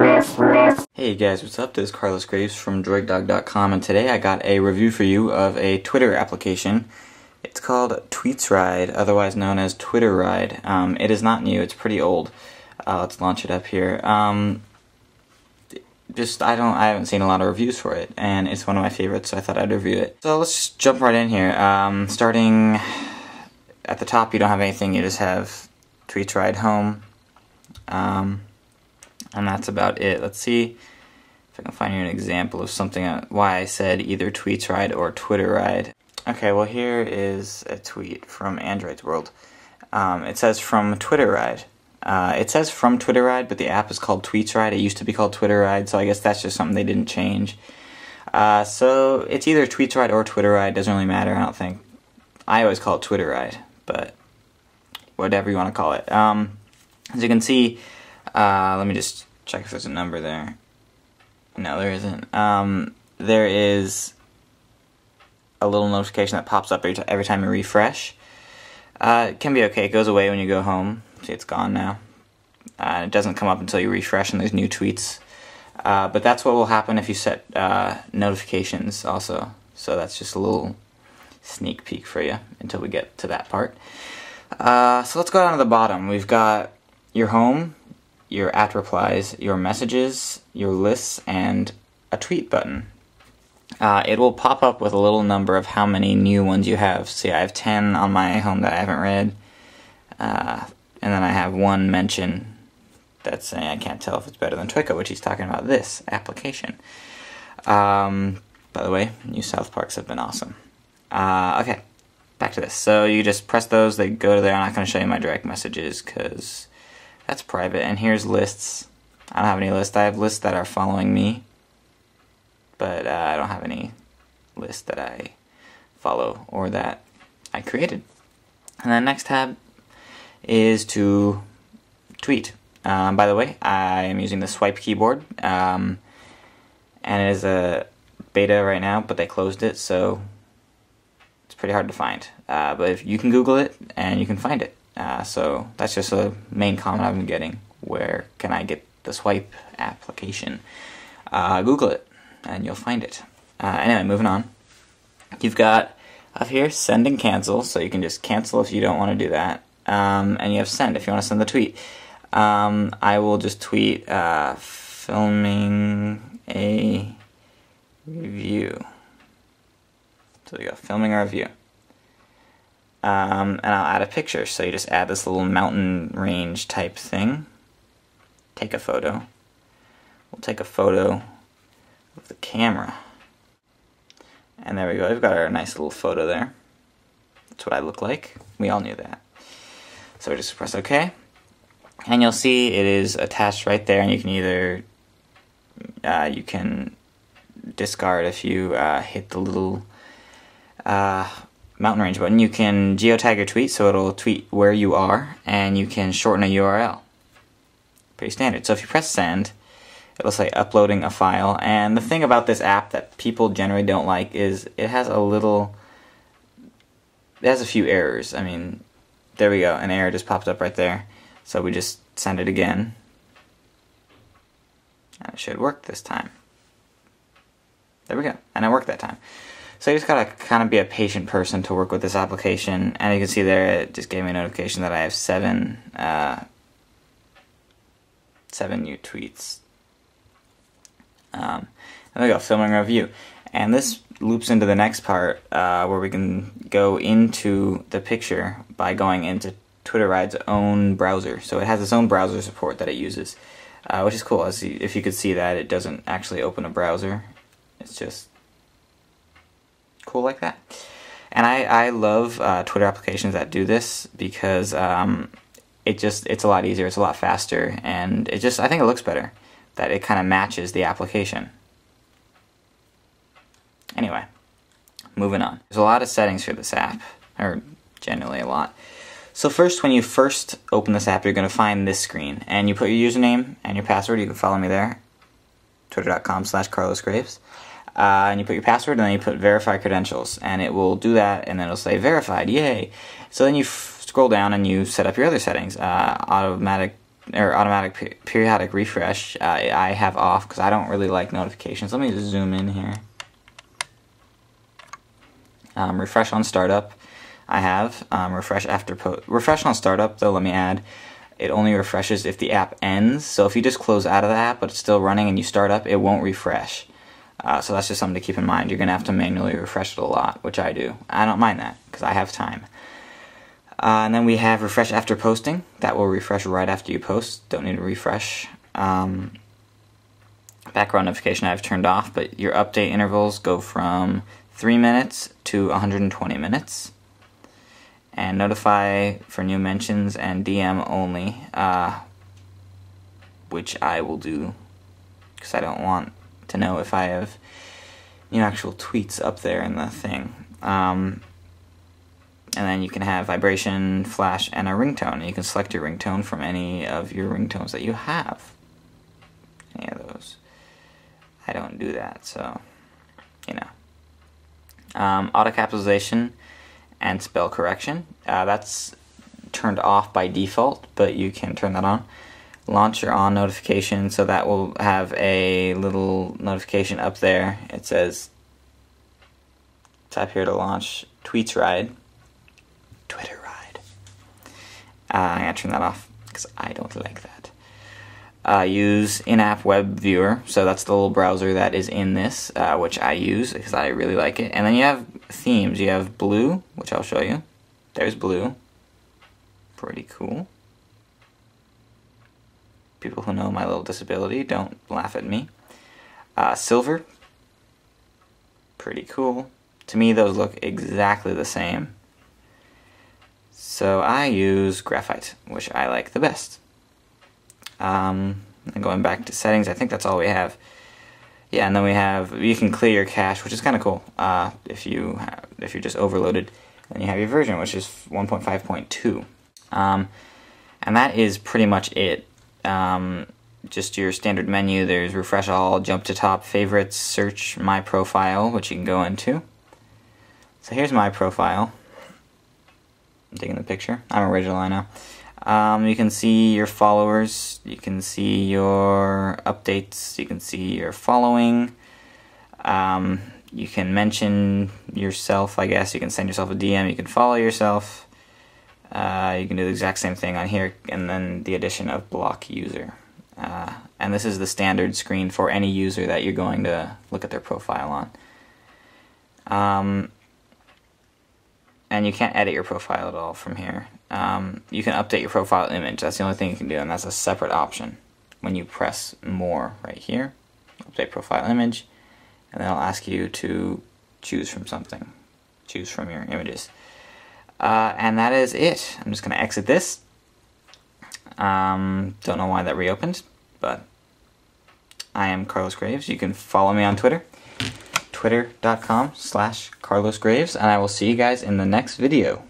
Hey guys, what's up? This is Carlos Graves from droiddog.com, and today I got a review for you of a Twitter application. It's called TweetsRide, otherwise known as TweetsRide. It is not new, it's pretty old. Let's launch it up here. I haven't seen a lot of reviews for it, and it's one of my favorites, so I thought I'd review it. So let's just jump right in here. Starting at the top, you don't have anything, you just have TweetsRide home. And that's about it. Let's see if I can find you an example of something, why I said either TweetsRide or TwitterRide. Okay, well here is a tweet from Android's World. It says from TwitterRide. It says from TwitterRide, but the app is called TweetsRide. It used to be called TwitterRide, so I guess that's just something they didn't change. So it's either TweetsRide or TwitterRide, doesn't really matter, I don't think. I always call it TwitterRide, but whatever you want to call it. As you can see, let me just check if there's a number there. No, there isn't. There is a little notification that pops up every time you refresh. It can be okay. It goes away when you go home. See, it's gone now. It doesn't come up until you refresh and there's new tweets. But that's what will happen if you set notifications also. So that's just a little sneak peek for you until we get to that part. So let's go down to the bottom. We've got your home, your @replies, your messages, your lists, and a tweet button. It will pop up with a little number of how many new ones you have. See, I have 10 on my home that I haven't read, and then I have one mention that's saying I can't tell if it's better than Twicko, which he's talking about this application. By the way, new South Parks have been awesome. Okay, back to this. So you just press those, they go to there. I'm not going to show you my direct messages because that's private. And here's lists. I don't have any lists. I have lists that are following me, but I don't have any lists that I follow or that I created. And then next tab is to tweet. By the way, I am using the swipe keyboard, and it is a beta right now, but they closed it, so it's pretty hard to find. But if you can Google it, and you can find it. So that's just a main comment I've been getting. Where can I get the swipe application? Google it, and you'll find it. Anyway, moving on. You've got up here send and cancel, so you can just cancel if you don't want to do that. And you have send if you want to send the tweet. I will just tweet filming a review. So we go, filming a review. And I'll add a picture, so you just add this little mountain range type thing. Take a photo. We'll take a photo of the camera. And there we go, we've got our nice little photo there. That's what I look like. We all knew that. So we just press OK. And you'll see it is attached right there, and you can either, you can discard if you hit the little mountain range button. You can geotag your tweet, so it'll tweet where you are, and you can shorten a URL. Pretty standard. So if you press send, it'll say uploading a file. And the thing about this app that people generally don't like is it has a few errors. I mean, there we go, an error just popped up right there. So we just send it again, and it should work this time. There we go, and it worked that time. So you just gotta kind of be a patient person to work with this application, and you can see there it just gave me a notification that I have 7 new tweets. And there we go, filming a review. And this loops into the next part where we can go into the picture by going into TwitterRide's own browser. So it has its own browser support that it uses, which is cool. If you could see that, it doesn't actually open a browser. It's just cool like that. And I love Twitter applications that do this because it's a lot easier, it's a lot faster, and I think it looks better, that it kind of matches the application. Anyway, moving on. There's a lot of settings for this app, or generally a lot. So first, when you first open this app, you're going to find this screen, and you put your username and your password. You can follow me there, twitter.com/CarlosGraves. And you put your password, and then you put verify credentials, and it will do that, and then it'll say verified, yay. So then you scroll down and you set up your other settings, automatic or automatic periodic refresh, I have off because I don't really like notifications. Let me just zoom in here. Refresh on startup, I have. Refresh on startup, though, let me add, it only refreshes if the app ends. So if you just close out of the app but it's still running and you start up, it won't refresh. So that's just something to keep in mind. You're going to have to manually refresh it a lot, which I do. I don't mind that because I have time. And then we have refresh after posting. That will refresh right after you post. Don't need to refresh. Background notification I've turned off, but your update intervals go from 3 minutes to 120 minutes. And notify for new mentions and DM only, which I will do because I don't want to know if I have actual tweets up there in the thing. And then you can have vibration, flash, and a ringtone. And you can select your ringtone from any of your ringtones that you have. Any of those. I don't do that, so, auto capitalization and spell correction. That's turned off by default, but you can turn that on. Launch your on notification, so that will have a little notification up there. It says, tap here to launch TweetsRide. TwitterRide. I'm going to turn that off because I don't like that. Use in-app web viewer, so that's the little browser that is in this, which I use because I really like it. And then you have themes. You have blue, which I'll show you. There's blue. Pretty cool. People who know my little disability, don't laugh at me. Silver. Pretty cool. To me, those look exactly the same. So I use graphite, which I like the best. And going back to settings, I think that's all we have. Yeah, and then we have, you can clear your cache, which is kind of cool. If you're just overloaded, then you have your version, which is 1.5.2. And that is pretty much it. Just your standard menu. There's refresh all, jump to top, favorites, search my profile, which you can go into. So here's my profile. I'm taking the picture. I'm original, I know. You can see your followers, you can see your updates, you can see your following. You can mention yourself, I guess. You can send yourself a DM, you can follow yourself. You can do the exact same thing on here, and then the addition of block user. And this is the standard screen for any user that you're going to look at their profile on. And you can't edit your profile at all from here. You can update your profile image. That's the only thing you can do, and that's a separate option. When you press more right here, update profile image, and then it'll ask you to choose from something. Choose from your images. And that is it. I'm just going to exit this. Don't know why that reopened, but I am Carlos Graves. You can follow me on Twitter. Twitter.com/CarlosGraves, and I will see you guys in the next video.